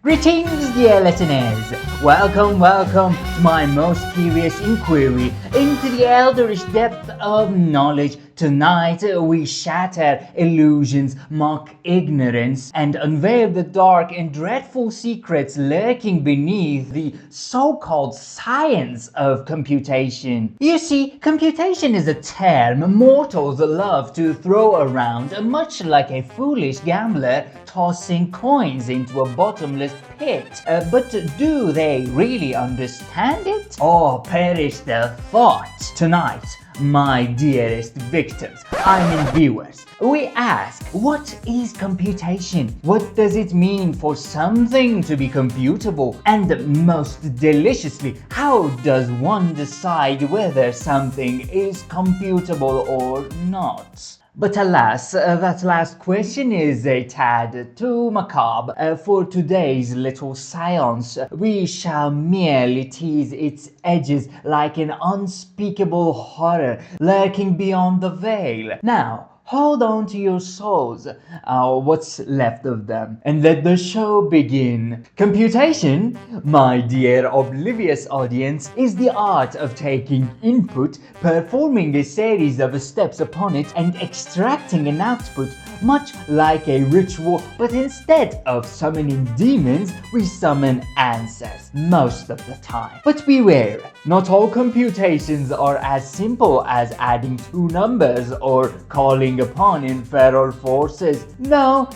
Greetings, dear listeners! Welcome to my most curious inquiry into the eldritch depth of knowledge. Tonight we shatter illusions, mock ignorance, and unveil the dark and dreadful secrets lurking beneath the so-called science of computation. You see, computation is a term mortals love to throw around, much like a foolish gambler tossing coins into a bottomless pit. But do they really understand it? Or perish the thought? Tonight, my dearest victims, I mean viewers, we ask, what is computation? What does it mean for something to be computable? And most deliciously, how does one decide whether something is computable or not? But alas, that last question is a tad too macabre for today's little seance. We shall merely tease its edges like an unspeakable horror lurking beyond the veil. Now, hold on to your souls, what's left of them, and let the show begin. Computation, my dear oblivious audience, is the art of taking input, performing a series of steps upon it, and extracting an output, much like a ritual, but instead of summoning demons, we summon answers, most of the time. But beware, not all computations are as simple as adding two numbers or calling upon infernal forces. No.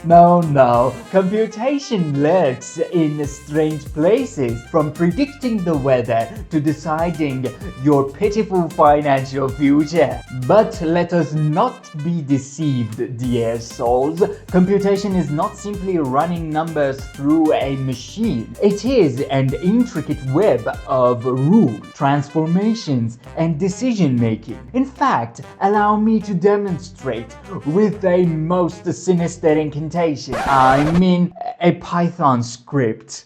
Computation lurks in strange places, from predicting the weather to deciding your pitiful financial future. But let us not be deceived, dear souls. Computation is not simply running numbers through a machine. It is an intricate web of rules, transformations, and decision-making. In fact, allow me to demonstrate with a most sinister incantation. I mean, a Python script.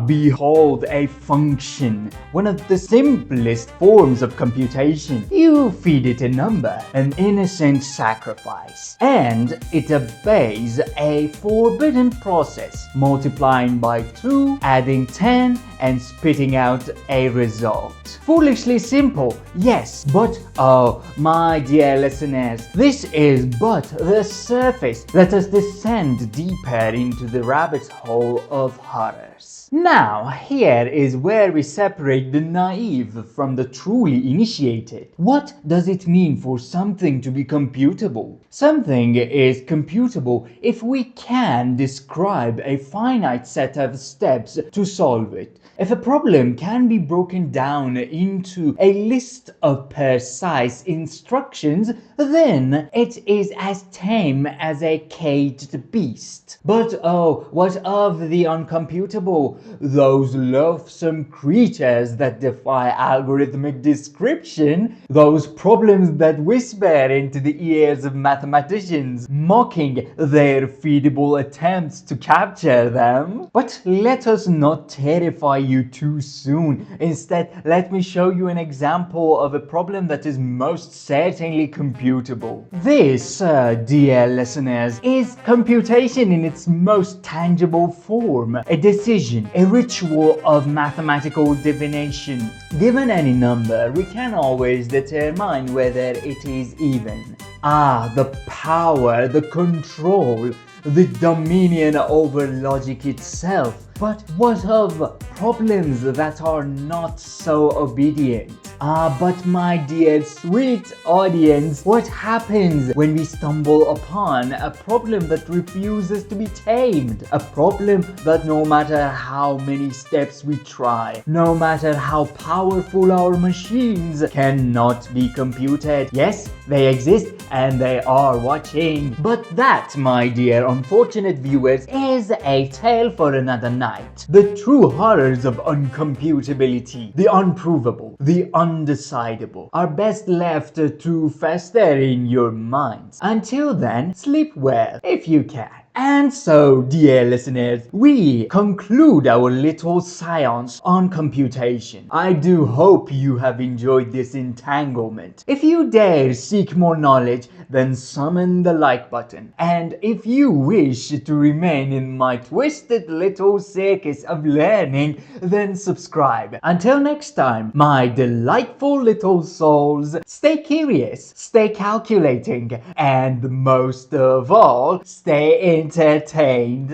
Behold a function, one of the simplest forms of computation. You feed it a number, an innocent sacrifice, and it obeys a forbidden process, multiplying by 2, adding 10, and spitting out a result. Foolishly simple, yes, but oh, my dear listeners, this is but the surface. Let us descend deeper into the rabbit hole of horrors. Now, here is where we separate the naive from the truly initiated. What does it mean for something to be computable? Something is computable if we can describe a finite set of steps to solve it. If a problem can be broken down into a list of precise instructions, then it is as tame as a caged beast. But oh, what of the uncomputable? Those loathsome creatures that defy algorithmic description, those problems that whisper into the ears of mathematicians, mocking their feeble attempts to capture them. But let us not terrify you too soon. Instead, let me show you an example of a problem that is most certainly computable. This, dear listeners, is computation in its most tangible form, a decision, a ritual of mathematical divination. Given any number, we can always determine whether it is even. The power, the control, the dominion over logic itself. But what of problems that are not so obedient? But my dear sweet audience, what happens when we stumble upon a problem that refuses to be tamed? A problem that no matter how many steps we try, no matter how powerful our machines, cannot be computed. Yes, they exist and they are watching. But that, my dear unfortunate viewers, is a tale for another night. The true horrors of uncomputability, the unprovable, the undecidable, are best left to fester in your minds. Until then, sleep well if you can. And so, dear listeners, we conclude our little seance on computation. I do hope you have enjoyed this entanglement. If you dare seek more knowledge, then summon the like button. And if you wish to remain in my twisted little circus of learning, then subscribe. Until next time, my delightful little souls, stay curious, stay calculating, and most of all, stay entertained.